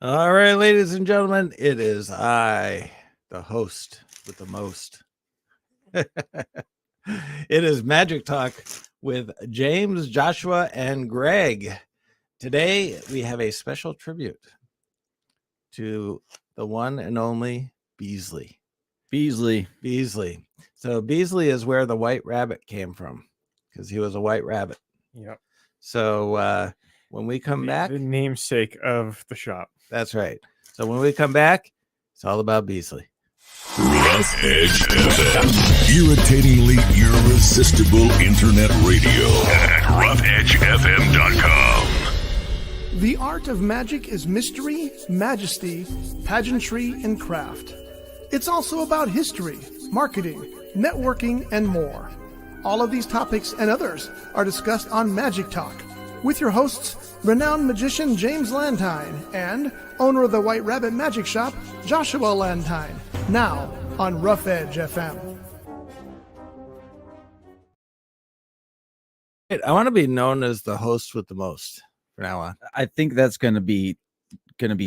All right, ladies and gentlemen, it is I, the host with the most. It is Magic Talk with James, Joshua, and Greg. Today, we have a special tribute to the one and only Beasley. Beasley. So Beasley is where the white rabbit came from because he was a white rabbit. Yep. So when we come back, the namesake of the shop. that's right. So when we come back, it's all about Beasley. Rough Edge FM. Irritatingly irresistible internet radio at roughedgefm.com. The art of magic is mystery, majesty, pageantry, and craft. It's also about history, marketing, networking, and more. All of these topics and others are discussed on Magic Talk with your hosts, renowned magician James Lantine and owner of the White Rabbit Magic Shop, Joshua Lantine. Now on Rough Edge FM. I want to be known as the host with the most from now on. I think that's gonna be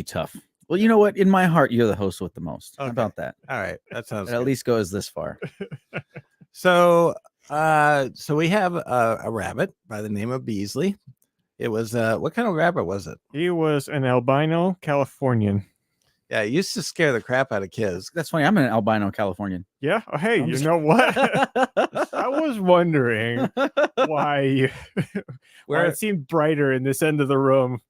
tough. Well, you know what? In my heart, you're the host with the most. How Okay. about that? All right, that sounds It at good. least goes this far. So we have a rabbit by the name of Beasley. It was what kind of rabbit was it? He was an albino Californian. Yeah, it used to scare the crap out of kids. That's funny. I'm an albino Californian. Yeah. Oh, hey, I'm you just- know what? I was wondering why Where it seemed brighter in this end of the room.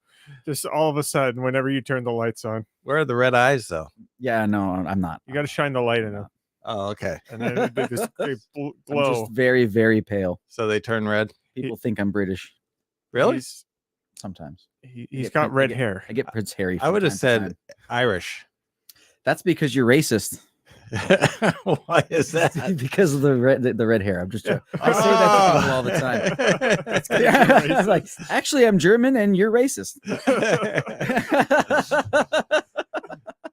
Just all of a sudden, whenever you turn the lights on, where are the red eyes though? Yeah, no, I'm not. you got to shine the light in them, Oh, okay. and then they just they I'm glow. just very, very pale. So they turn red. People think I'm British Really? sometimes. He's get got prin- red I get- hair. I get Prince Harry. I from would have time to said time. Irish. That's because you're racist. Why is that? Because of the red hair. I'm just. Yeah. I say that to people all the time. That's 'cause Yeah, you're it's like, racist. actually, I'm German and you're racist.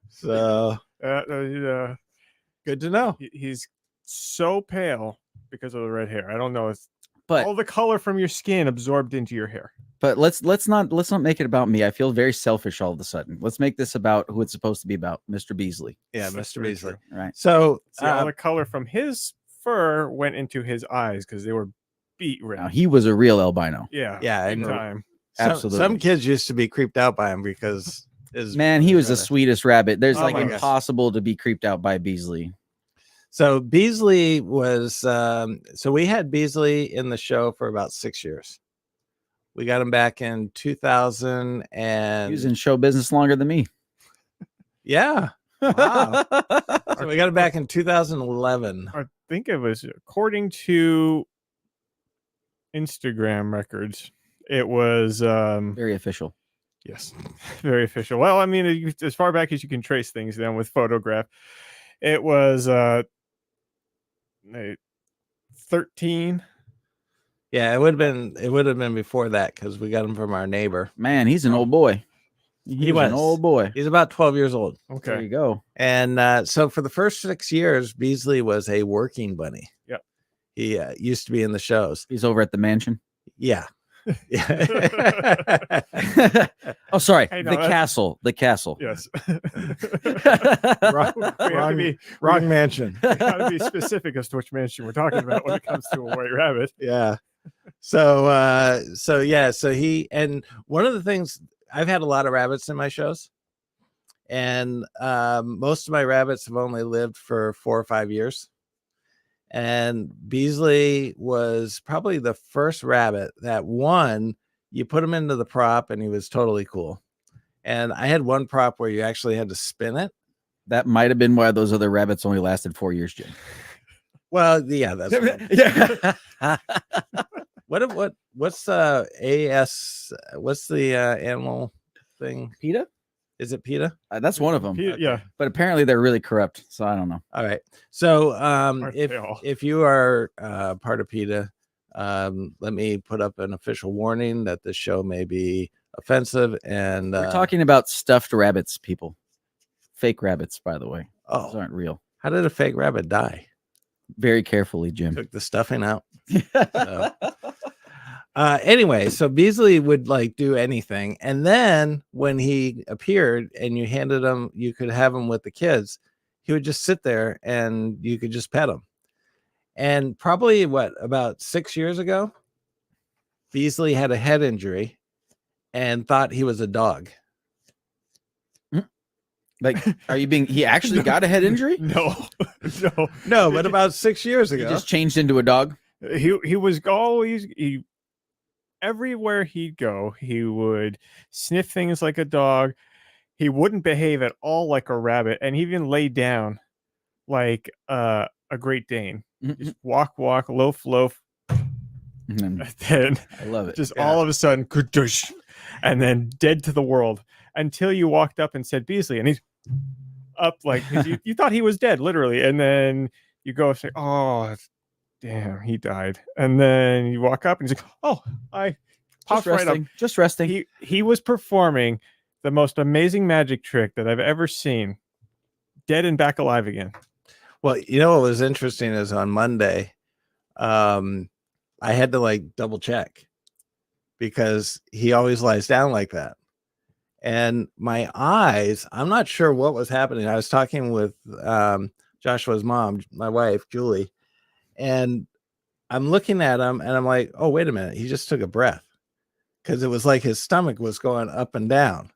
So good to know. He's so pale because of the red hair. I don't know. It's But all the color from your skin absorbed into your hair. let's not make it about me. I feel very selfish all of a sudden. Let's make this about who it's supposed to be about, Mr. Beasley. Yeah, That's Mr. very Beasley. true. Right. So See, all the color from his fur went into his eyes because they were beet red. Now he was a real albino. Yeah. yeah, Big and time. some Absolutely. kids used to be creeped out by him because his Man, he was the brother. sweetest rabbit. There's Oh like my gosh. impossible to be creeped out by Beasley. So Beasley was so we had Beasley in the show for about 6 years. We got him back in 2000 and He was in show business longer than me. yeah. Wow. So we got him back in 2011. I think it was according to Instagram records. It was Very official. yes, very official. Well, I mean, as far back as you can trace things down with photograph, it was 13. Yeah, it would have been before that because we got him from our neighbor. Man, he's an old boy. He was an was. old boy. He's about 12 years old. There you Okay. go. And so for the first 6 years, Beasley was a working bunny. Yep. He used to be in the shows. He's over at the mansion. Yeah. Oh, sorry. Hey, no, the that's- castle. The castle. Yes. wrong, We have to wrong- be wrong mansion. gotta be specific as to which mansion we're talking about when it comes to a white rabbit. Yeah. So he, and one of the things, I've had a lot of rabbits in my shows, and most of my rabbits have only lived for 4 or 5 years. And Beasley was probably the first rabbit that you put him into the prop and he was totally cool. And I had one prop where you actually had to spin it. That might have been why those other rabbits only lasted 4 years, Jim. Well, yeah, that's Yeah. what's AS? What's the animal thing? PETA? Is it PETA? That's one of them. Yeah. But apparently they're really corrupt. So I don't know. All right. So Aren't they all? if you are part of PETA, let me put up an official warning that this show may be offensive and We're talking about stuffed rabbits, people. Fake rabbits, by the way. Those oh, aren't real. how did a fake rabbit die? Very carefully, Jim. Took the stuffing out. So, Anyway, so Beasley would like do anything, and then when he appeared and you handed him, you could have him with the kids, he would just sit there and you could just pet him. And probably about 6 years ago, Beasley had a head injury and thought he was a dog. Like, are you being? He actually got a head injury. No, no, No, but about 6 years He ago. just changed into a dog. he was always everywhere he'd go, he would sniff things like a dog. He wouldn't behave at all like a rabbit, and he even lay down like a Great Dane. Just walk, loaf, Mhm. and then I love it. just Yeah. all of a sudden, kadush, and then dead to the world until you walked up and said Beasley, and he's up like you thought he was dead, literally, and then you go and say, "Oh, damn, he died," and then you walk up and he's like, "Oh, I popped Just right up." resting. Just resting. He was performing the most amazing magic trick that I've ever seen, dead and back alive again. Well, you know what was interesting is on Monday, I had to like double check because he always lies down like that. And my eyes, I'm not sure what was happening. I was talking with Joshua's mom, my wife, Julie, and I'm looking at him and I'm like, oh, wait a minute. He just took a breath because it was like his stomach was going up and down.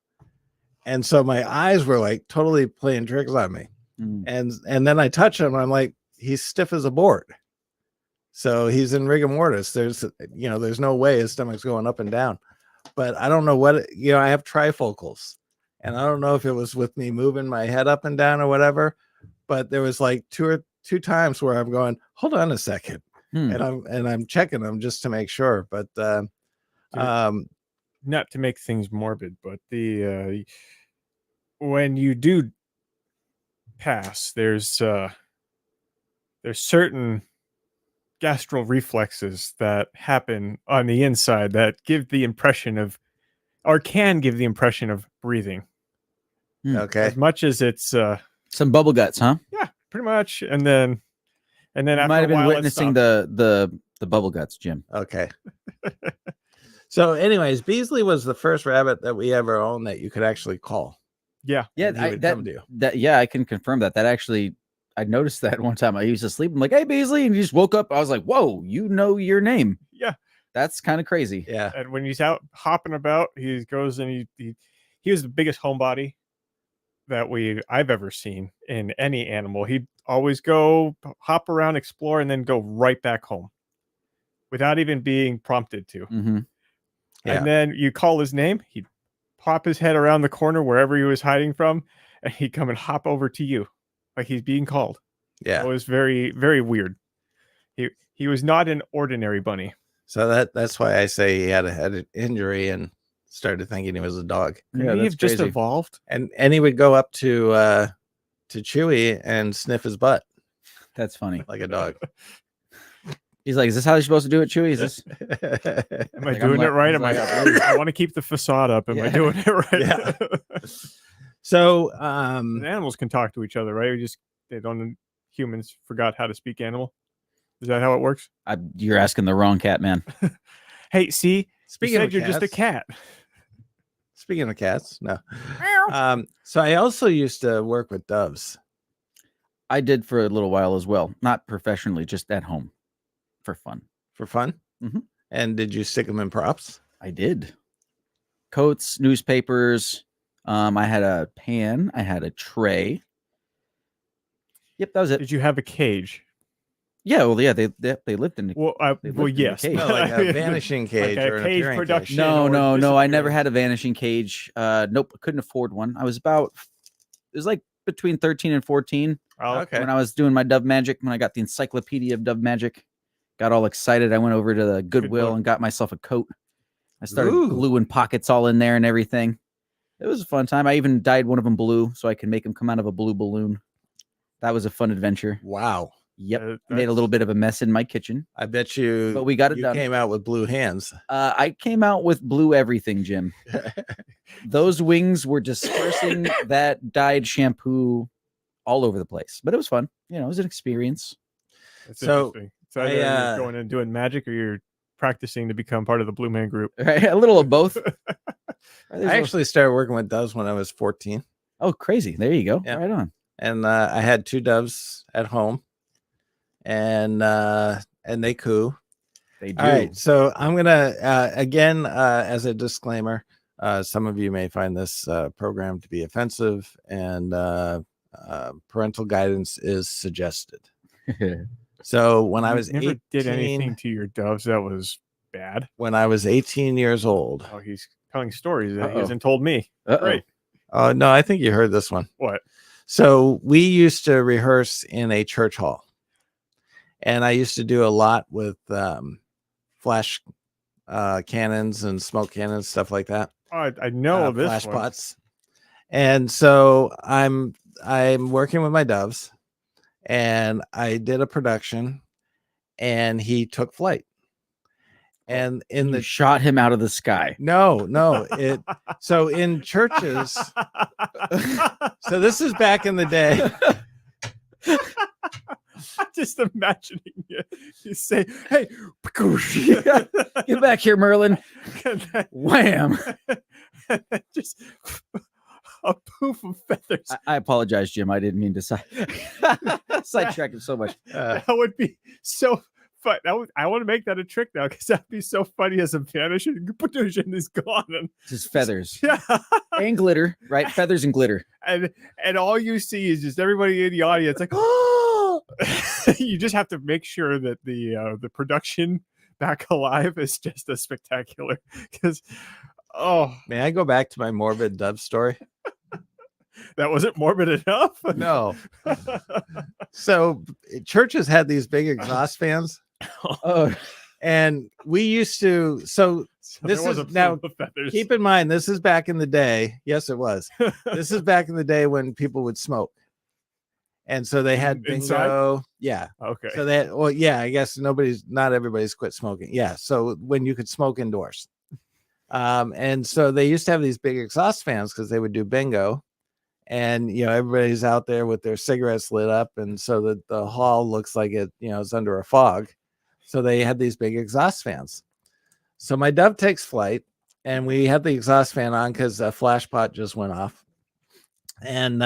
And so my eyes were like totally playing tricks on me. Mm. And then I touch him and I'm like, he's stiff as a board. So he's in rigor mortis. There's no way his stomach's going up and down. But I don't know what, I have trifocals and I don't know if it was with me moving my head up and down or whatever, but there was like two times where I'm going, hold on a second. And I'm checking them just to make sure. But, Not to make things morbid, but the when you do pass, there's certain gastral reflexes that happen on the inside that give the impression of, or can give the impression of breathing, okay. as much as it's Some bubble guts, huh? yeah, pretty much. And then You after might have a been while, it witnessing stops. the bubble guts, Jim. Okay. So anyways, Beasley was the first rabbit that we ever owned that you could actually call. Yeah, Yeah, and he would come to you. I can confirm that. That actually, I noticed that one time. I used to sleep. I'm like, hey, Beasley, and he just woke up. I was like, whoa, you know your name. yeah. That's kind of crazy. Yeah. And when he's out hopping about, he goes and he was the biggest homebody that I've ever seen in any animal. He'd always go hop around, explore, and then go right back home without even being prompted to. Mm-hmm. Yeah. And then you call his name, he'd pop his head around the corner wherever he was hiding from, and he'd come and hop over to you like he's being called. Yeah. It was very, very weird. He was not an ordinary bunny. So that's why I say he had a head injury and started thinking he was a dog. Could Yeah, he that's have just crazy. evolved? And he would go up to Chewy and sniff his butt That's funny. like a dog. He's like, is this how you're supposed to do it, Chewy? Is this? Am I Like, I'm doing it like- right? he's Am I? like, I want to keep the facade up. Am I Yeah. doing it right? Yeah. So And animals can talk to each other, right? Humans forgot how to speak animal. Is that how it works? You're asking the wrong cat, man. Hey, see, speaking you said of you're just a cats- cat. Speaking of cats, no. So I also used to work with doves. I did for a little while as well. Not professionally, just at home for fun. For fun. Mhm. And did you stick them in props? I did. Coats, newspapers. I had a pan. I had a tray. Yep, that was it. Did you have a cage? Yeah, well, yeah, they lived in. Well, They lived in the yes. cage. No, like a vanishing cage Like a or an cage appearing production. cage. No, or no. I never disappearing. had a vanishing cage. Nope, couldn't afford one. I was about. It was like between 13 and 14 Okay. when I was doing my Dove Magic. When I got the Encyclopedia of Dove Magic, got all excited. I went over to the Goodwill book. and got myself a coat. I started Ooh. gluing pockets all in there and everything. It was a fun time. I even dyed one of them blue so I could make them come out of a blue balloon. That was a fun adventure. Wow. Yep. Uh, Made a little bit of a mess in my kitchen. I bet you. But we got it you done. came out with blue hands. I came out with blue everything, Jim. Those wings were dispersing that dyed shampoo all over the place. But it was fun. You know, it was an experience. That's So, interesting. So I, either you're going and doing magic, or you're practicing to become part of the Blue Man Group? Right? A little of both. I actually started working with doves when I was 14, Oh, crazy. There you go. Yeah. Right on. and I had 2 doves at home, and they coo. They do. All right, so I'm gonna again, as a disclaimer, some of you may find this program to be offensive, and parental guidance is suggested. So when I You was never did 18 anything to your doves that was bad. when I was 18 years old. Oh, he's telling stories that he Uh-oh. hasn't told me. Uh-oh. Great. Oh no, I think you heard this one. What? So we used to rehearse in a church hall, and I used to do a lot with flash cannons and smoke cannons, stuff like that. Oh, I know this Flash one. pots. And so I'm working with my doves, and I did a production, and he took flight. And in You the shot him out of the sky. no, it so in churches. So this is back in the day. I'm just imagining you say, "Hey, Get back here, Merlin. and then- Wham. and then just a poof of feathers. I apologize, Jim. I didn't mean to sidetrack him so much. That would be so fun. I want to make that a trick now because that'd be so funny as a vanish and is gone. And, Just feathers yeah. and glitter, right? Feathers and glitter. And all you see is just everybody in the audience like, you just have to make sure that the production back alive is just as spectacular because May I go back to my morbid dove story? that wasn't morbid enough. No. So churches had these big exhaust fans, Oh, and we used to. So So this there was is a now. plume of feathers. Keep in mind, this is back in the day. Yes, it was. This is back in the day when people would smoke, and so they had Inside? bingo. Yeah. Okay. So that, well, yeah, I guess not everybody's quit smoking. Yeah. So when you could smoke indoors. And so they used to have these big exhaust fans because they would do bingo, and everybody's out there with their cigarettes lit up, and so that the hall looks like it's under a fog. So they had these big exhaust fans. So my dove takes flight, and we had the exhaust fan on because a flash pot just went off, and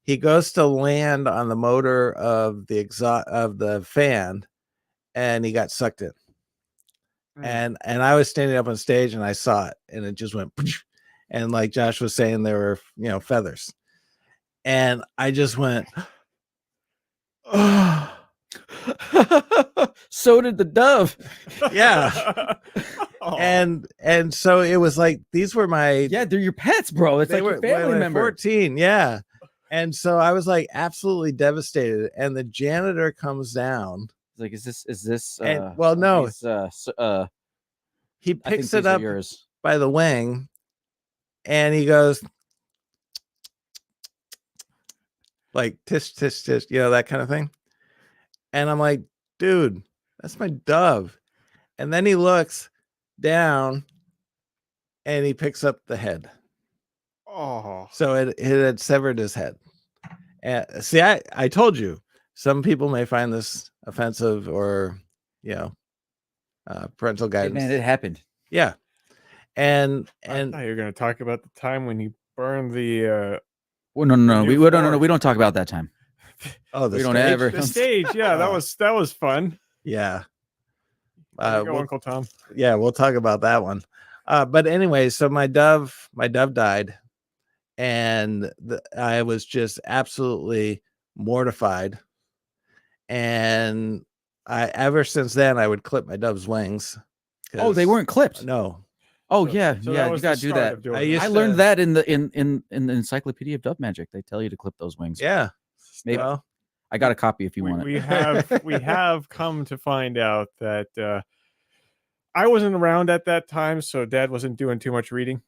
he goes to land on the motor of the exhaust of the fan, and he got sucked in. And I was standing up on stage, and I saw it, and it just went, and like Josh was saying, there were feathers, and I just went, oh, so did the dove. yeah. Oh. And so it was like these were my Yeah, they're your pets, bro. It's they like were your family when member. 14, yeah. And so I was like absolutely devastated, and the janitor comes down. Like, is this? And- well, no. these, He I think picks these it are up yours. by the wing, and he goes like tish tish tish, that kind of thing. And I'm like, dude, that's my dove. And then he looks down, and he picks up the head. Oh. So it had severed his head. And see, I told you, some people may find this offensive or parental Hey, guidance. man, it happened. Yeah. And I thought you were going to talk about the time when you burned the Well, no. new We floor. no. We don't talk about that time. oh, the we don't stage? ever- the stage. Yeah, that was fun. Yeah. There you go, We'll- Uncle Tom. yeah, we'll talk about that one. But anyway, so my dove died, and I was just absolutely mortified. And ever since then, I would clip my dove's wings. Oh, they 'cause- weren't clipped. No. Oh So- yeah, so yeah. that You was gotta the do start that. of doing I it. used I to- learned that in the Encyclopedia of Dove Magic. They tell you to clip those wings. Yeah. Maybe Well, I got a copy if you want it. we have come to find out that I wasn't around at that time, so Dad wasn't doing too much reading.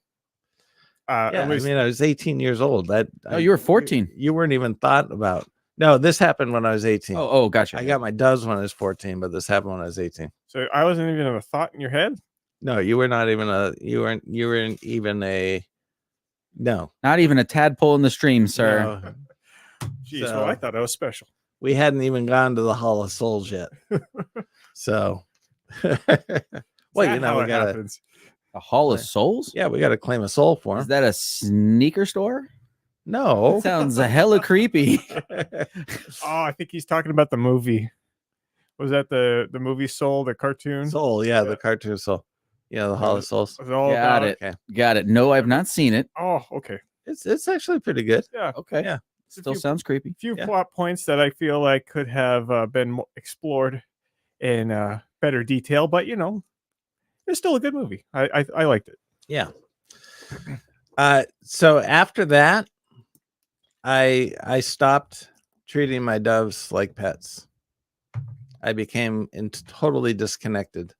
yeah, At least, I mean, I was 18 years old. No, you were 14. You weren't even thought about. No, this happened when I was 18. Oh, gotcha. I got my doves when I was 14, but this happened when I was 18. so I wasn't even a thought in your head. No, you were not even you weren't even a no. Not even a tadpole in the stream, sir. No. Jeez, So- well, I thought I was special. We hadn't even gone to the Hall of Souls yet. So Well, that you know, how we it gotta, happens? A Hall of Right. Souls? yeah, we got to claim a soul for Is him. that a sneaker store? No. Sounds hella creepy. Oh, I think he's talking about the movie. Was that the movie Soul, the cartoon? Soul, yeah, Yeah. the cartoon soul. Yeah, the Hall of Souls. Was it all Got about it. Okay. Got it. No, I've not seen it. Oh, okay. It's actually pretty good. Yeah. Okay. Yeah. Still few- sounds creepy. Few Yeah. plot points that I feel like could have been explored in better detail, but you know, it's still a good movie. I liked it. Yeah. So after that, I stopped treating my doves like pets. I became totally disconnected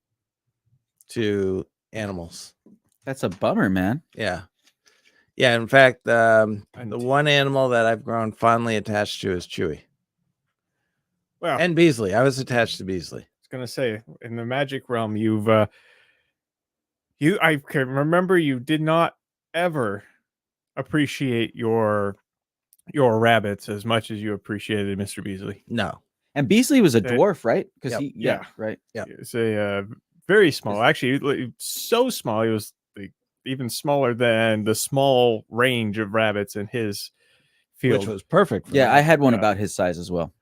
to animals. That's a bummer, man. Yeah. Yeah. In fact, the And- one animal that I've grown fondly attached to is Chewy Well, and Beasley. I was attached to Beasley. I was gonna say, in the magic realm, I can remember you did not ever appreciate your rabbits as much as you appreciated Mr. Beasley. No. And Beasley was a They- dwarf, right? Because Yep. he, Yeah. right. Yeah. It's a very small, actually, so small. He was like, even smaller than the small range of rabbits in his field. Which was perfect. For Yeah, me. I had one Yeah. about his size as well.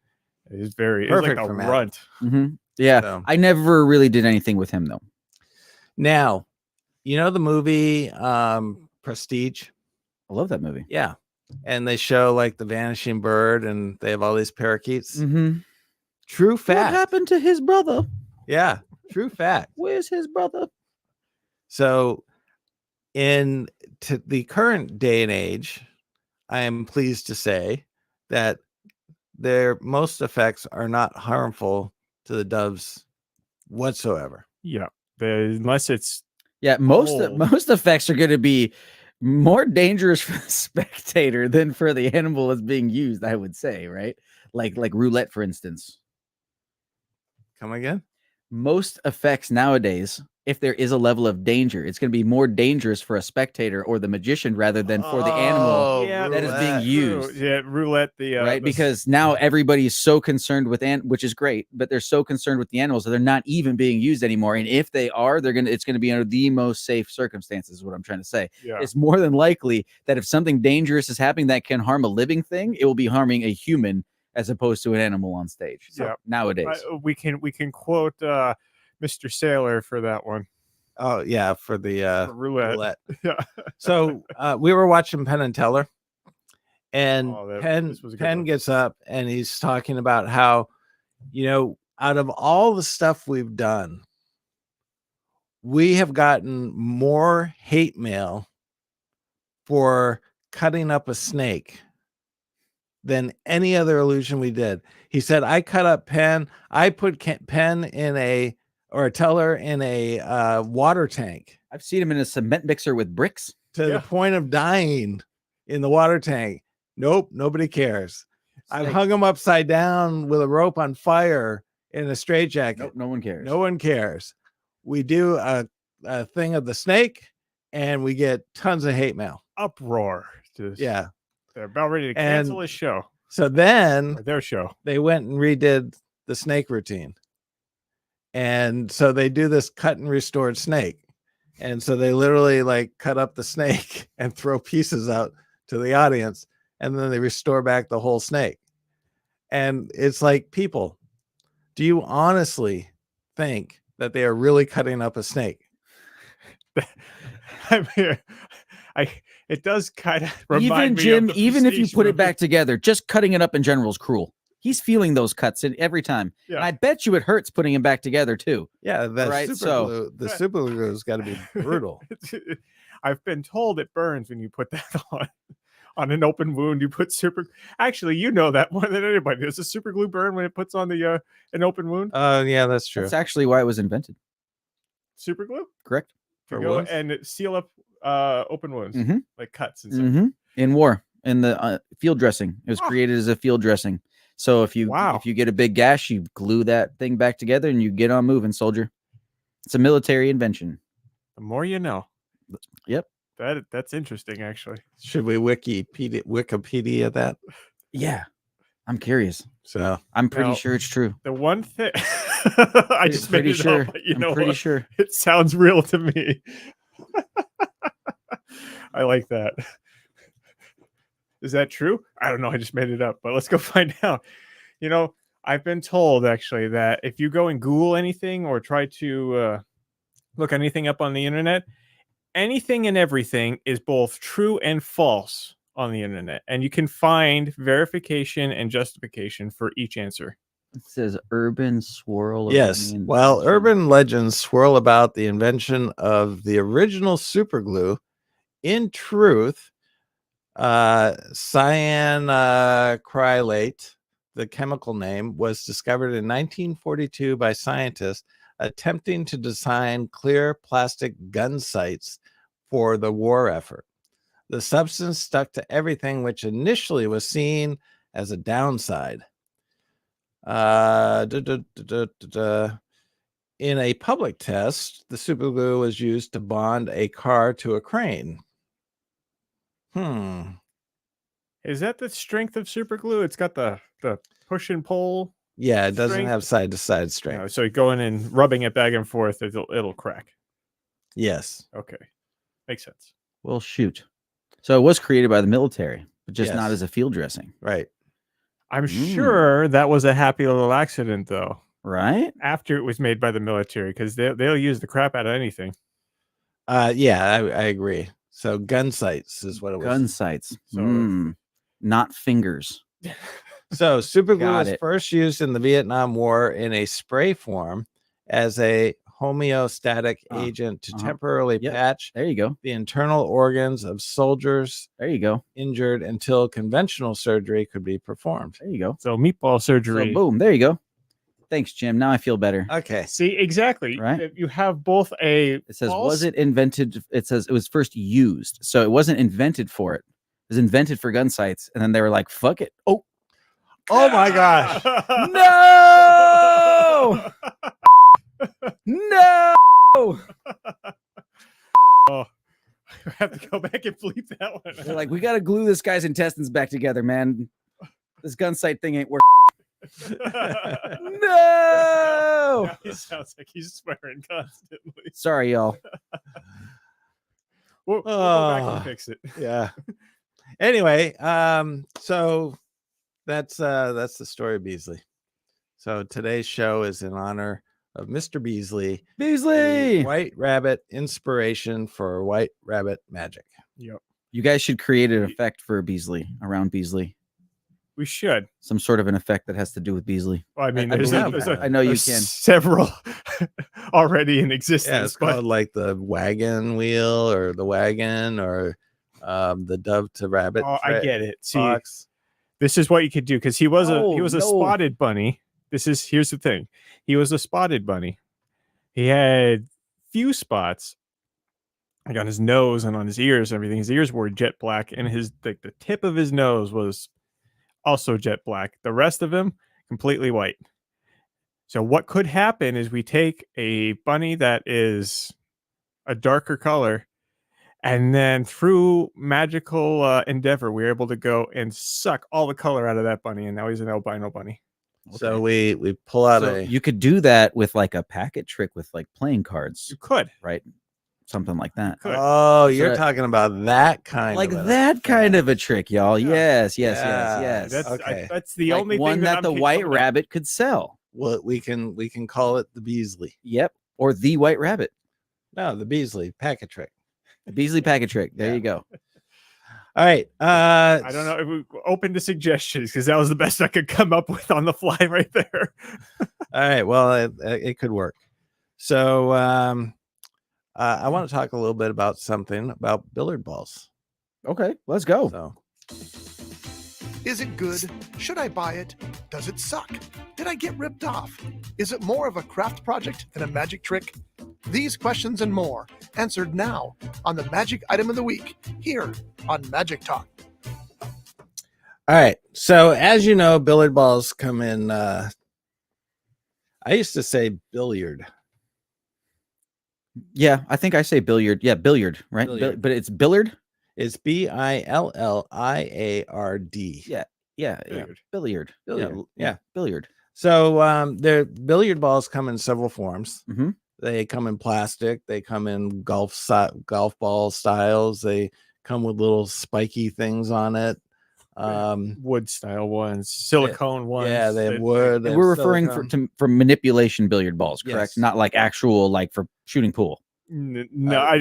It's very Perfect it's like for a Matt. runt. Yeah, So- I never really did anything with him though. Now, you know the movie Prestige? I love that movie. Yeah. And they show like the vanishing bird and they have all these parakeets. Mm-hmm. True What fact. happened to his brother? Yeah. True fact. Where's his brother? So in the current day and age, I am pleased to say that their most effects are not harmful to the doves whatsoever. Yeah. Unless it's Yeah, Oh. most effects are going to be more dangerous for the spectator than for the animal that's being used. I would say, right? Like roulette, for instance. Come again? Most effects nowadays, if there is a level of danger, it's going to be more dangerous for a spectator or the magician rather than for the animal, Oh, that is being roulette. used. Yeah, roulette. right? Because now everybody is so concerned with which is great, but they're so concerned with the animals that they're not even being used anymore. And if they are, it's going to be under the most safe circumstances. Is what I'm trying to say. yeah. It's more than likely that if something dangerous is happening that can harm a living thing, it will be harming a human as opposed to an animal on stage. So Yeah. nowadays, We can quote Mr. Sailor for that one. Oh, yeah, for the For roulette. roulette. Yeah. So we were watching Penn and Teller, and Oh, this was a good Penn one. gets up and he's talking about how, you know, out of all the stuff we've done, we have gotten more hate mail for cutting up a snake than any other illusion we did. He said, I cut up Penn. I put Penn in a Teller in a water tank I've seen him in a cement mixer with bricks. to the Yeah. point of dying in the water tank. Nope, nobody cares. I've Like, hung him upside down with a rope on fire in a straitjacket. nope, no one cares. No one cares. We do a thing of the snake and we get tons of hate mail. Uproar. Just, Yeah. They're about ready to And- cancel his show. So then Or their show. they went and redid the snake routine. And so they do this cut and restored snake. And so they literally like cut up the snake and throw pieces out to the audience. And then they restore back the whole snake. And it's like, people, do you honestly think that they are really cutting up a snake? I mean, it does kind of remind Even me Jim, of the even if you Prestige put it movie. back together, just cutting it up in general is cruel. He's feeling those cuts in every time. Yeah. And I bet you it hurts putting him back together too. Yeah, the Right, super so- glue, the super glue has got to be brutal. I've been told it burns when you put that on an open wound. You put super. Actually, you know that more than anybody. Does the super glue burn when it puts on the an open wound? Yeah, that's true. That's actually why it was invented. Super glue Correct? to For go wounds? and seal up open wounds Mhm. like cuts and stuff. Mm-hmm. In war, in the field dressing, it was Oh. created as a field dressing. So if you Wow. get a big gash, you glue that thing back together and you get on moving, soldier. It's a military invention. The more you know. Yep. That's interesting, actually. Should we Wikipedia that? Yeah, I'm curious. So I'm pretty Now- sure it's true. The one thing I just made pretty it sure. up, but you I'm know pretty what? sure. It sounds real to me. I like that. Is that true? I don't know. I just made it up, but let's go find out. You know, I've been told actually that if you go and Google anything or try to look anything up on the internet, anything and everything is both true and false on the internet. And you can find verification and justification for each answer. It says urban swirl. of yes, onion while invention. urban legends swirl about the invention of the original superglue, in truth, cyanacrylate, the chemical name, was discovered in 1942 by scientists attempting to design clear plastic gun sights for the war effort. The substance stuck to everything, which initially was seen as a downside. In a public test, the superglue was used to bond a car to a crane. Is that the strength of super glue? It's got the push and pull. Yeah, it doesn't Strength? have side to side You strength. know, so going and rubbing it back and forth, it'll crack. Yes. Okay, makes sense. Well, shoot. So it was created by the military, but just not Yes. as a field dressing, Right. I'm Mm. sure that was a happy little accident though. right? After it was made by the military, because they'll use the crap out of anything. Yeah, I agree. So gun sights is what it was. Gun sights. So- Not fingers. So superglue Got was it. first used in the Vietnam War in a spray form as a homeostatic agent to temporarily Yep. patch There you go. the internal organs of soldiers There you go. injured until conventional surgery could be performed. There you go. So meatball So surgery. boom. There you go. Thanks, Jim. Now I feel better. Okay. See, exactly. Right. If you have both a It says, false- was it invented? It says it was first used. So it wasn't invented for it. It was invented for gun sights. And then they were like, fuck it. Oh, my gosh. no. No. Oh, I have to go back and bleep that one. They're like, we got to glue this guy's intestines back together, man. This gun sight thing ain't working. No. Now he sounds like he's swearing constantly. Sorry, y'all. We'll go back Oh. and fix it. Yeah. Anyway, so that's the story of Beasley. So today's show is in honor of Mr. Beasley, the Beasley. White Rabbit inspiration for White Rabbit magic. Yep. You guys should create an effect for Beasley, around Beasley. We should. Some sort of an effect that has to do with Beasley. Well, I mean, I there's, believe a, that. I know you there's can. several already in Yeah, existence, it's but called like the wagon wheel or the wagon or the dove to rabbit. I get it. See, Fox. this is what you could do because he was a No. spotted bunny. Here's the thing. He was a spotted bunny. He had few spots like on his nose and on his ears and everything. His ears were jet black, and the tip of his nose was also jet black. The rest of him completely white. So what could happen is we take a bunny that is a darker color, and then through magical endeavor, we're able to go and suck all the color out of that bunny, and now he's an albino bunny. So we pull out So a you could do that with like a packet trick with like playing cards, You could. right? Something like that. Could. Oh, you're that- talking about that kind Like of an that kind effect. of a trick, y'all. Yeah. Yes, yes, Yeah, yes, yes. That's Okay. that's the Like only one thing that I'm the coming White up- Rabbit could sell. Well, we can call it the Beasley. Yep. Or the White Rabbit. No, the Beasley packet trick. The Beasley packet trick. There Yeah. you go. All right. I don't know if we open to suggestions because that was the best I could come up with on the fly right there. All right. Well, it could work. So I want to talk a little bit about something about billiard balls. Okay, let's go. So Is it good? Should I buy it? Does it suck? Did I get ripped off? Is it more of a craft project than a magic trick? These questions and more answered now on the Magic Item of the Week here on Magic Talk. all right. So as you know, billiard balls come in. I used to say billiard. Yeah, I think I say billiard. Yeah, billiard, right? Billiard. But it's Billard. It's BILLIARD. Yeah. Yeah, billiard. Yeah. Billiard. So their billiard balls come in several forms. Mhm. They come in plastic. They come in golf ball styles. They come with little spiky things on it. Wood style ones, silicone ones. Yeah, they have that- wood. they And have we're referring silicone. for manipulation billiard balls, correct? Yes. Not like actual like for shooting pool. No,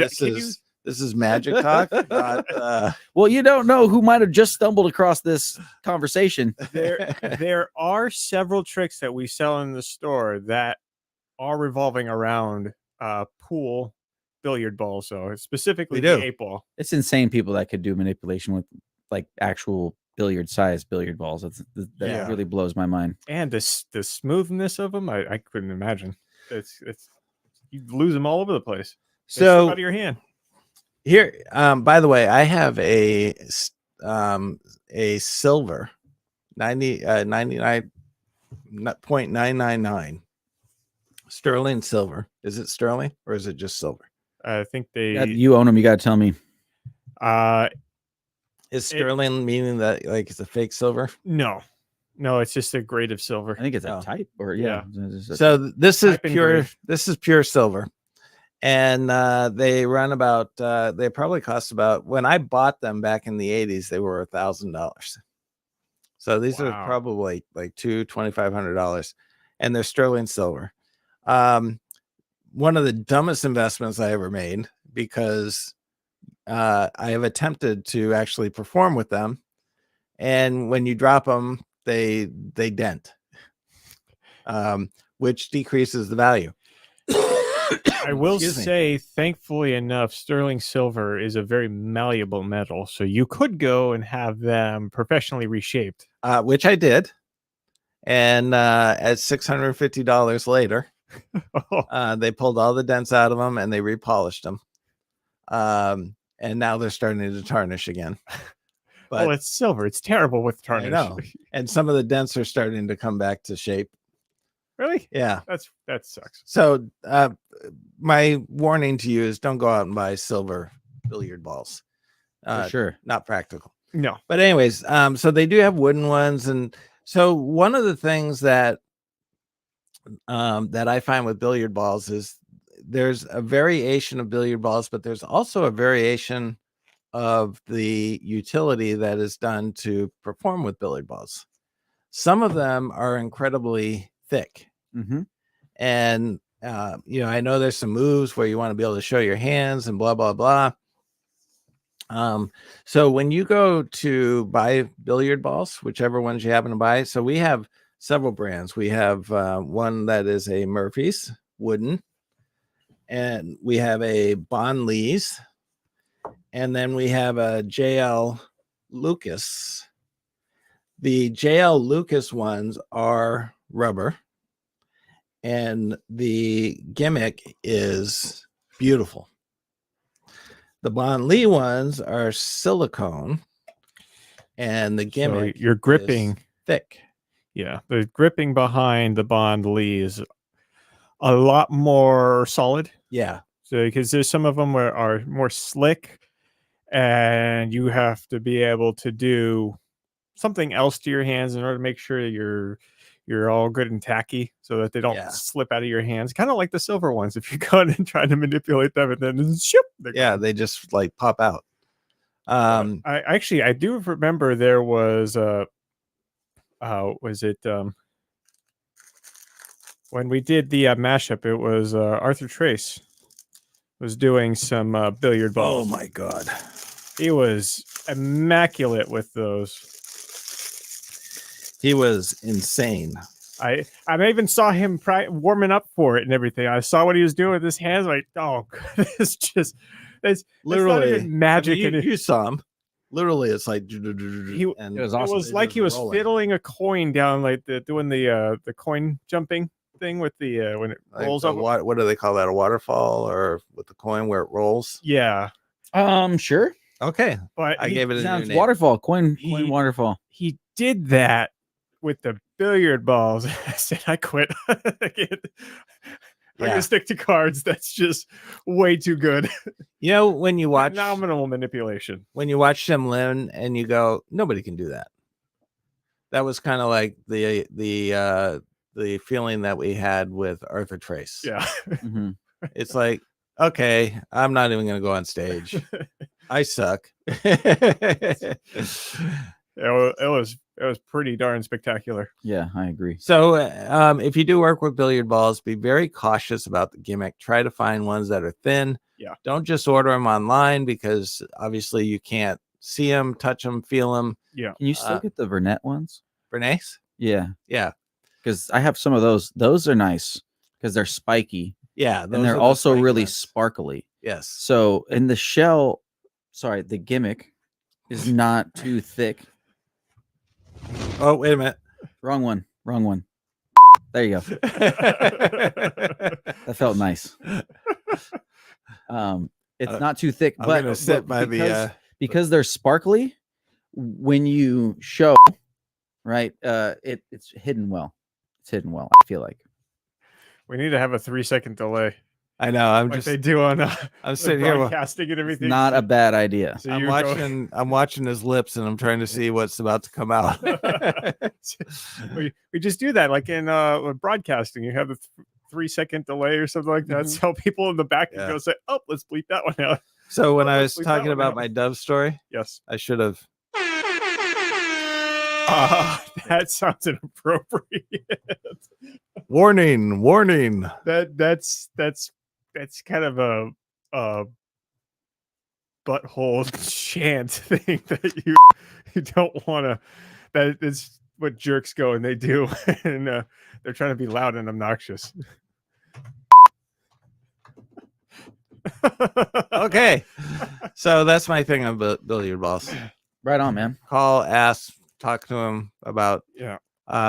This is magic talk. Not, Well, you don't know who might have just stumbled across this conversation. there are several tricks that we sell in the store that are revolving around pool billiard balls. So specifically We the do. 8-ball. It's insane people that could do manipulation with like actual billiard billiard balls. That Yeah. really blows my mind. And the smoothness of them, I couldn't imagine. It's you lose them all over the place. They slip so out of your hand. here, by the way, I have a silver 99.999 sterling silver. Is it sterling or is it just silver? I think they You own them. You got to tell me. Is sterling meaning that like it's a fake silver? no, it's just a grade of silver. I think it's a Oh. type or Yeah. So this is Type in pure. grade. This is pure silver, and they run about. They probably cost about. When I bought them back in the '80s, they were $1,000. So these are Wow. probably like $2,500, and they're sterling silver. One of the dumbest investments I ever made because I have attempted to actually perform with them, and when you drop them, they dent, which decreases the value. I will Excuse me. say, thankfully enough, sterling silver is a very malleable metal, so you could go and have them professionally reshaped. Which I did, and at $650 later, they pulled all the dents out of them and they repolished them, and now they're starting to tarnish again. But Well, it's silver. It's terrible with tarnish. know. and some of the dents are starting to come back to shape. Really? Yeah. That sucks. So my warning to you is don't go out and buy silver billiard balls. For sure. Not practical. No. But anyways, so they do have wooden ones, and so one of the things that I find with billiard balls is there's a variation of billiard balls, but there's also a variation of the utility that is done to perform with billiard balls. Some of them are incredibly thick, Mm-hmm. and I know there's some moves where you want to be able to show your hands and blah blah blah. So when you go to buy billiard balls, whichever ones you happen to buy, so we have several brands. We have one that is a Murphy's wooden, and we have a Bon Lee's, and then we have a JL Lucas. The JL Lucas ones are rubber, and the gimmick is beautiful. The Bon Lee ones are silicone, and the So gimmick you're gripping. is thick. Yeah. The gripping behind the Bond Lee is a lot more solid. Yeah, So because there's some of them where are more slick, and you have to be able to do something else to your hands in order to make sure you're all good and tacky, so that they don't Yeah. slip out of your hands. Kind of like the silver ones. If you go in and try to manipulate them, and then shoop, they're yeah, gone. they just like pop out. I do remember there was was it when we did the mashup? It was Arthur Trace was doing some billiard balls. Oh my god, He was immaculate with those. he was insane. I even saw him warming up for it and everything. I saw what he was doing with his hands. Like, oh, it's just it's Literally, not even magic. I mean, in it. you saw him. Literally, it's like He- and It was It awesome. was like he was fiddling a coin down, like doing the coin jumping thing with the when it like rolls the up. what do they call that? A waterfall, or with the coin where it rolls? Yeah, Sure. Okay, but I gave it a new Sounds name. waterfall. Coin He- waterfall. he did that with the billiard balls. I said, I quit. I can't- I'm Yeah. gonna stick to cards. That's just way too good. You know, when you watch Phenomenal manipulation. Sim Lin and you go, nobody can do that. That was kind of like the feeling that we had with Arthur Trace. Yeah. Mhm. It's like, okay, I'm not even going to go on stage. I suck. It was pretty darn spectacular. Yeah, I agree. So, if you do work with billiard balls, be very cautious about the gimmick. Try to find ones that are thin. Yeah. Don't just order them online because obviously you can't see them, touch them, feel them. Yeah. Can you still get the Vernet ones? Bernays? Yeah, Yeah. because I have some of those. Those are nice because they're spiky Yeah. and those they're are the also spiky really ones. sparkly. Yes. So, in the shell, sorry, the gimmick is not too thick. Oh, wait a minute. Wrong one. Wrong one. There you go. That felt nice. It's not too thick, I'm but gonna sit by because they're sparkly. When you show, right, it's hidden well. It's hidden well. I feel like. We need to have a 3-second delay, I know. I'm like just. they do on I'm sitting here. broadcasting and It's everything. not a bad idea. So I'm you go- watching. I'm watching his lips, and I'm trying to see what's about to come out. we just do that, like in broadcasting. You have a 3-second delay or something like that. So people in the back can Yeah. go say, "Oh, let's bleep that one out." So when I Let's was leave that talking one about out. my dove story, Yes. I should have. That sounds inappropriate. Warning! Warning! That's kind of a butthole chant thing that you don't want to. That is what jerks go and they do, and they're trying to be loud and obnoxious. Okay, so that's my thing on billiard balls. Right on, man. Call, ask, talk to them about. Yeah.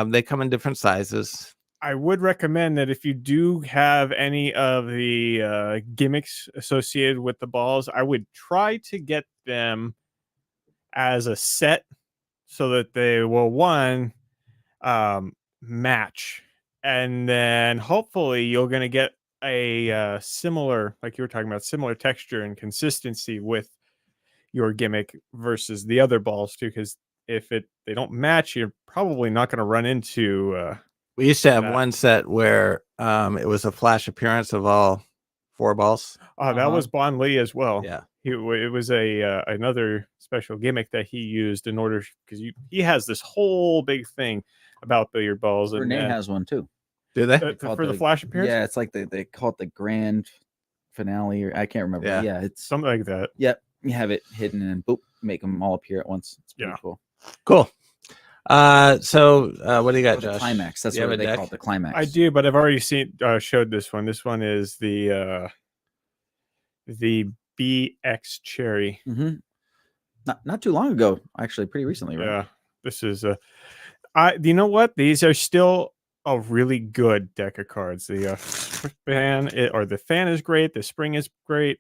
They come in different sizes. I would recommend that if you do have any of the gimmicks associated with the balls, I would try to get them as a set so that they will match, and then hopefully you're going to get a similar, like you were talking about, similar texture and consistency with your gimmick versus the other balls too, because if they don't match, you're probably not going to run into We used to have that. one set where it was a flash appearance of all 4 balls. that Uh-huh. was Bon Lee as well. Yeah. It was a another special gimmick that he used in order, because he has this whole big thing about billiard balls, and Renee has one too. Do they? call it for the flash appearance, Yeah, it's like they call it the grand finale, or I can't remember. Yeah. Yeah, it's something like that. Yep, you have it hidden and boop, make them all appear at once. It's pretty Yeah. cool. Cool. So what do you got, Or the Josh? climax. That's You have what a they deck? call it, the climax. I do, but I've already showed this one. This one is the BX Cherry. Mm-hmm. Not too long ago, actually, pretty recently, right? Yeah, this is you know what? These are still a really good deck of cards. The fan is great. The spring is great.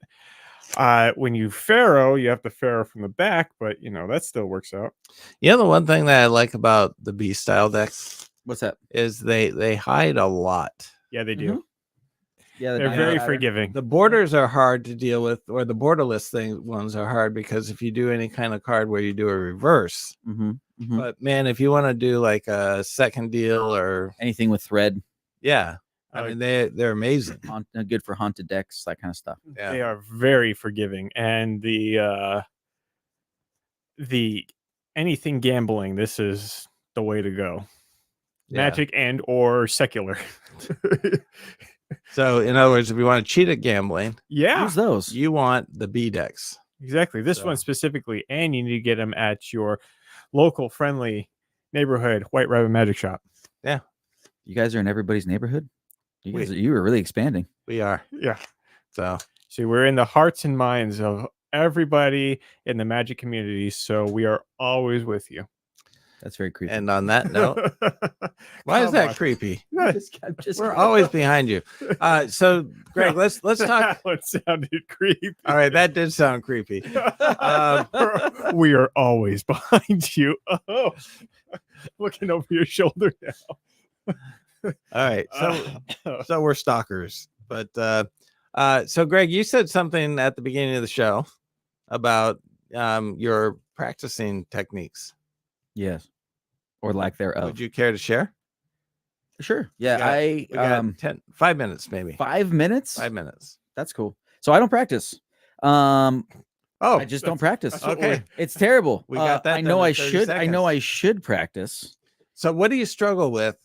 When you Pharaoh, you have to Pharaoh from the back, but that still works out. You know, the one thing that I like about the B style decks What's that? is they hide a lot. Yeah, they do. Mhm. Yeah, They're the very pattern. forgiving. The borders are hard to deal with, or the borderless ones are hard because if you do any kind of card where you do a reverse, Mhm, mhm. but man, if you want to do like a second deal or Anything with thread, yeah, I mean they're amazing. good for haunted decks, that kind of stuff. Yeah. They are very forgiving, and the anything gambling, this is the way to go. Yeah. Magic and or secular. So in other words, if you want to cheat at gambling, Yeah, Use those. you want the B decks. exactly. This So- one specifically, and you need to get them at your local friendly neighborhood White Rabbit Magic Shop. You guys are in everybody's neighborhood. You were really expanding. We are. Yeah. So See, we're in the hearts and minds of everybody in the magic community, so we are always with you. That's very creepy. and on that note, why is Come that on. creepy? I'm just We're always behind you. So Greg, let's talk. That one sounded creepy. All right, that did sound creepy. We are always behind you. Oh, looking over your shoulder now. All right, Uh, so we're stalkers, but so Greg, you said something at the beginning of the show about your practicing techniques. Yes. or lack thereof. Would you care to share? Sure. Yeah, We got 5 minutes, maybe. 5 minutes. 5 minutes. That's cool. So I don't practice. Oh, I just don't practice. that's what okay. It's terrible. We got that I know done in I 30 should. I know seconds. I should practice. So what do you struggle with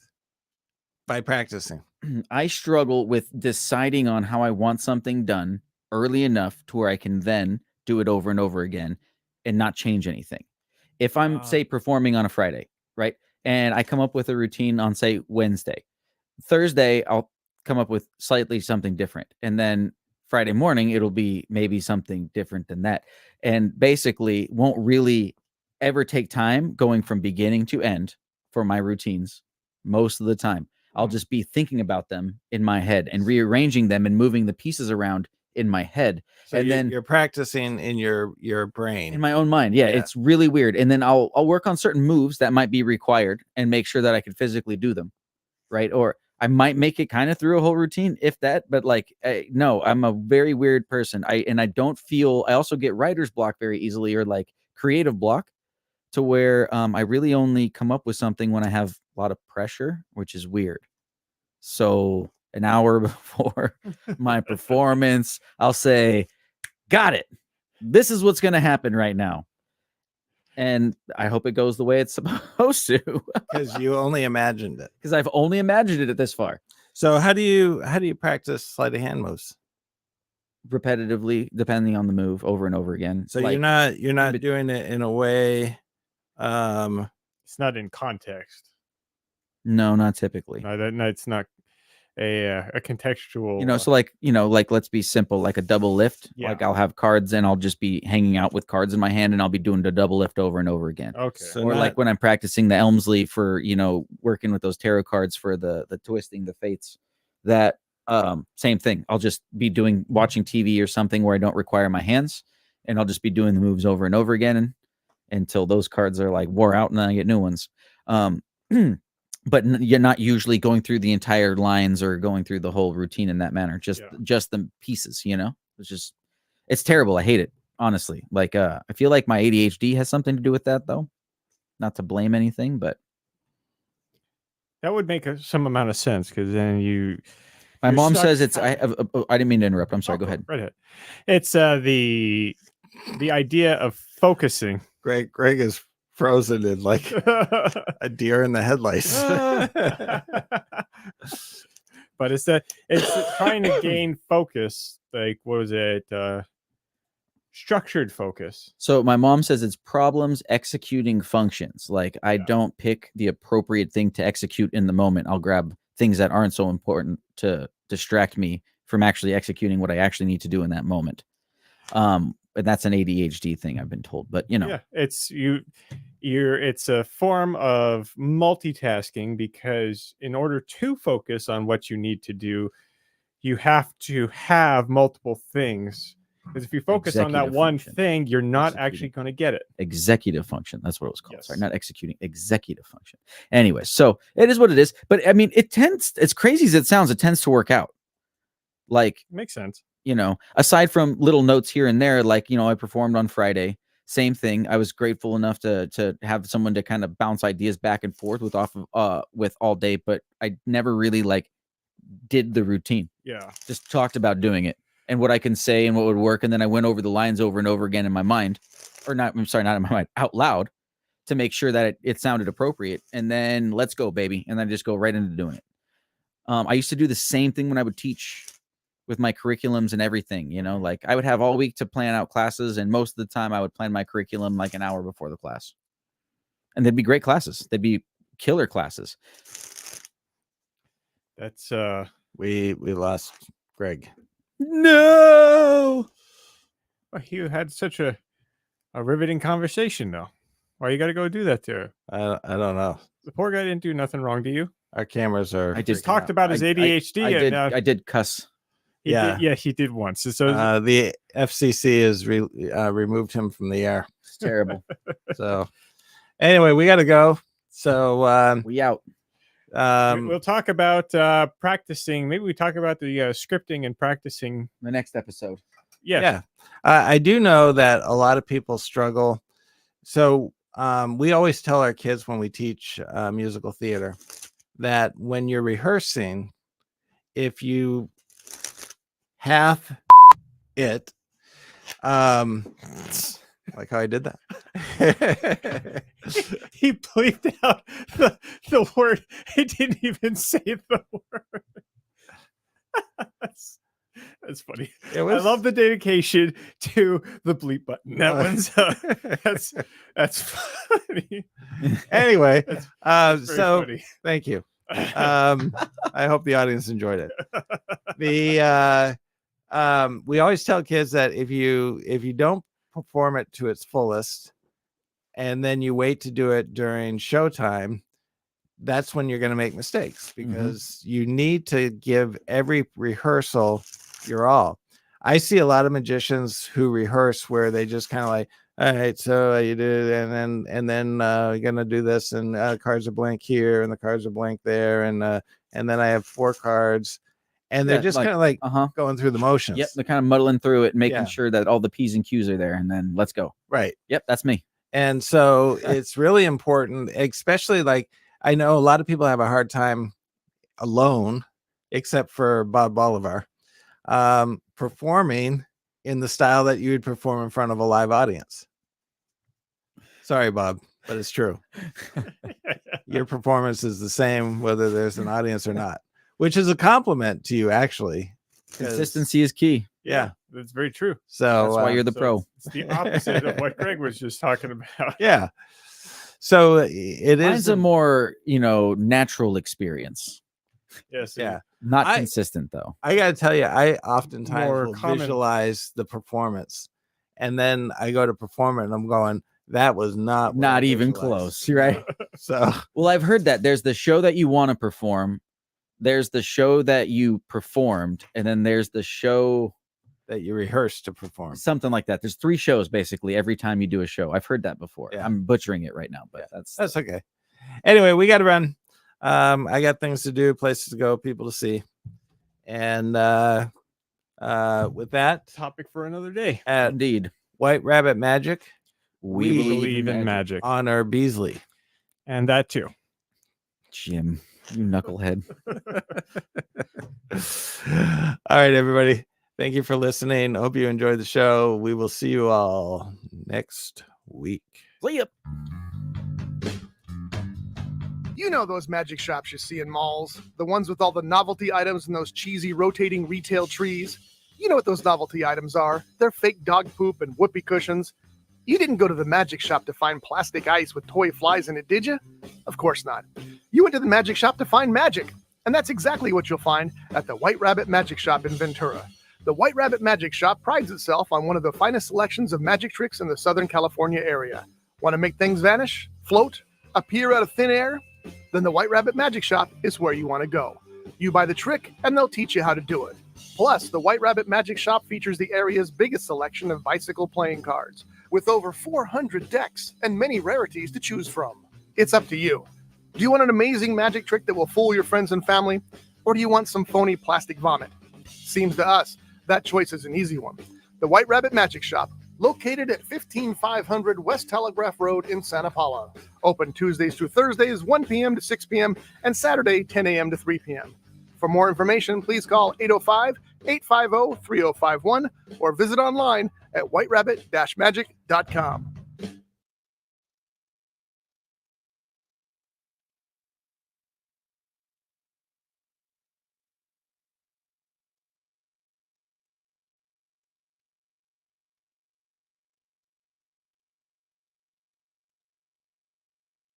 by practicing? I struggle with deciding on how I want something done early enough to where I can then do it over and over again and not change anything. If I'm, say, performing on a Friday, right, and I come up with a routine on, say, Wednesday, Thursday, I'll come up with slightly something different. And then Friday morning, it'll be maybe something different than that. And basically won't really ever take time going from beginning to end for my routines most of the time. I'll just be thinking about them in my head and rearranging them and moving the pieces around in my head. So and then you're practicing in your brain. in my own mind. Yeah, Yeah. it's really weird. And then I'll work on certain moves that might be required and make sure that I can physically do them. Right. Or I might make it kind of through a whole routine, if that, but like, no, I'm a very weird person. I also get writer's block very easily, or like creative block, to where I really only come up with something when I have a lot of pressure, which is weird. So an hour before my performance, I'll say, got it. This is what's going to happen right now. And I hope it goes the way it's supposed to, Because you only imagined it. because I've only imagined it this far. So how do you practice sleight of hand moves? Repetitively, depending on the move, over and over again. So Like, you're not doing it in a way. It's not in context. no, not typically. No, it's not a contextual. So like let's be simple, like a double lift. Yeah. Like I'll have cards and I'll just be hanging out with cards in my hand and I'll be doing the double lift over and over again. Okay. So Or like when I'm practicing the Elmsley for, working with those tarot cards for the twisting the fates, that same thing. I'll just be watching TV or something where I don't require my hands, and I'll just be doing the moves over and over again until those cards are like wore out and then I get new ones. But you're not usually going through the entire lines or going through the whole routine in that manner. Just the pieces, it's terrible. I hate it, honestly. Like I feel like my ADHD has something to do with that, though. Not to blame anything, but That would make some amount of sense, because then my You're mom stuck- says it's. I didn't mean to interrupt. I'm sorry. Oh, Go ahead. Right ahead. It's the idea of focusing. Greg is frozen in like a deer in the headlights. But it's trying to gain focus. Like, what was it? Structured focus. So my mom says it's problems executing functions. Like I don't pick the appropriate thing to execute in the moment. I'll grab things that aren't so important to distract me from actually executing what I actually need to do in that moment. And that's an ADHD thing, I've been told. But Yeah, it's it's a form of multitasking, because in order to focus on what you need to do, you have to have multiple things. Because if you focus on that Executive one function. thing, you're not Executing. actually going to get it. executive function. That's what it was called. Sorry, Yes. not executing, executive function. Anyway, so it is what it is. But I mean, it's crazy as it sounds, it tends to work out. Like, Makes sense. aside from little notes here and there, like, I performed on Friday, same thing. I was grateful enough to have someone to kind of bounce ideas back and forth with all day, but I never really like did the routine. Yeah. Just talked about doing it and what I can say and what would work. And then I went over the lines over and over again in my mind, not in my mind, out loud, to make sure that it sounded appropriate. And then let's go, baby. And then just go right into doing it. I used to do the same thing when I would teach with my curriculums and everything, like I would have all week to plan out classes. And most of the time I would plan my curriculum like an hour before the class. And they'd be great classes. They'd be killer classes. That's We lost Greg. No. you had such a riveting conversation, though. Why you got to go do that to her? I don't know. The poor guy didn't do nothing wrong to you. Our cameras are. I just freaking Talked out. about his ADHD. I did cuss. He Yeah. did, he did once. So The FCC has removed him from the air. It's terrible. So anyway, we got to go. So We out. we'll talk about practicing. Maybe we talk about the scripting and practicing. The next episode. Yes. yeah, I do know that a lot of people struggle. So we always tell our kids when we teach musical theater that when you're rehearsing, if you half it, like how I did that. He bleeped out the word. He didn't even say the word. That's funny. It was, I love the dedication to the bleep button. That one's that's funny. anyway. Very So funny. thank you. I hope the audience enjoyed it. The we always tell kids that if you don't perform it to its fullest and then you wait to do it during showtime, that's when you're going to make mistakes, because you need to give every rehearsal your all. I see a lot of magicians who rehearse where they just kind of like, all right, so you do, and then you're gonna do this, and cards are blank here, and the cards are blank there, and then I have 4 cards, and they're Yeah, just like, kind of like Uh-huh. going through the motions. Yep. They're kind of muddling through it, making Yeah. sure that all the P's and Q's are there, and then let's go. Right. Yep, that's me. And so it's really important, especially like I know a lot of people have a hard time alone, except for Bob Bolivar, performing in the style that you would perform in front of a live audience. Sorry, Bob, but it's true. Your performance is the same whether there's an audience or not, which is a compliment to you, actually. 'Cause- Consistency is key. Yeah. That's very true. So That's why you're the So pro. It's the opposite of what Greg was just talking about. yeah. So it Mine's is a more, natural experience. Yes. yeah. Not I- consistent though. I gotta tell you, I oftentimes More will common. visualize the performance, and then I go to perform it, and I'm going, "That was not what I Not even visualized." close, right? So Well, I've heard that there's the show that you want to perform, there's the show that you performed, and then there's the show, that you rehearse to perform. something like that. There's 3 shows basically every time you do a show. I've heard that before. Yeah. I'm butchering it right now, but Yeah. that's That's okay. Anyway, we got to run. I got things to do, places to go, people to see, and with that, Topic for another day. at indeed. White Rabbit Magic, We we Believe in magic. honor Beasley. And that too. Jim, you knucklehead. All right, everybody. Thank you for listening. Hope you enjoyed the show. We will see you all next week. See ya. You know those magic shops you see in malls, the ones with all the novelty items and those cheesy rotating retail trees. You know what those novelty items are. They're fake dog poop and whoopee cushions. You didn't go to the magic shop to find plastic ice with toy flies in it, did you? Of course not. You went to the magic shop to find magic. And that's exactly what you'll find at the White Rabbit Magic Shop in Ventura. The White Rabbit Magic Shop prides itself on one of the finest selections of magic tricks in the Southern California area. Want to make things vanish, float, appear out of thin air? Then the White Rabbit Magic Shop is where you want to go. You buy the trick, and they'll teach you how to do it. Plus, the White Rabbit Magic Shop features the area's biggest selection of bicycle playing cards, with over 400 decks and many rarities to choose from. It's up to you. Do you want an amazing magic trick that will fool your friends and family? Or do you want some phony plastic vomit? Seems to us, that choice is an easy one. The White Rabbit Magic Shop, located at 15500 West Telegraph Road in Santa Paula. Open Tuesdays through Thursdays, 1 p.m. to 6 p.m., and Saturday, 10 a.m. to 3 p.m. For more information, please call 805-850-3051 or visit online at whiterabbit-magic.com.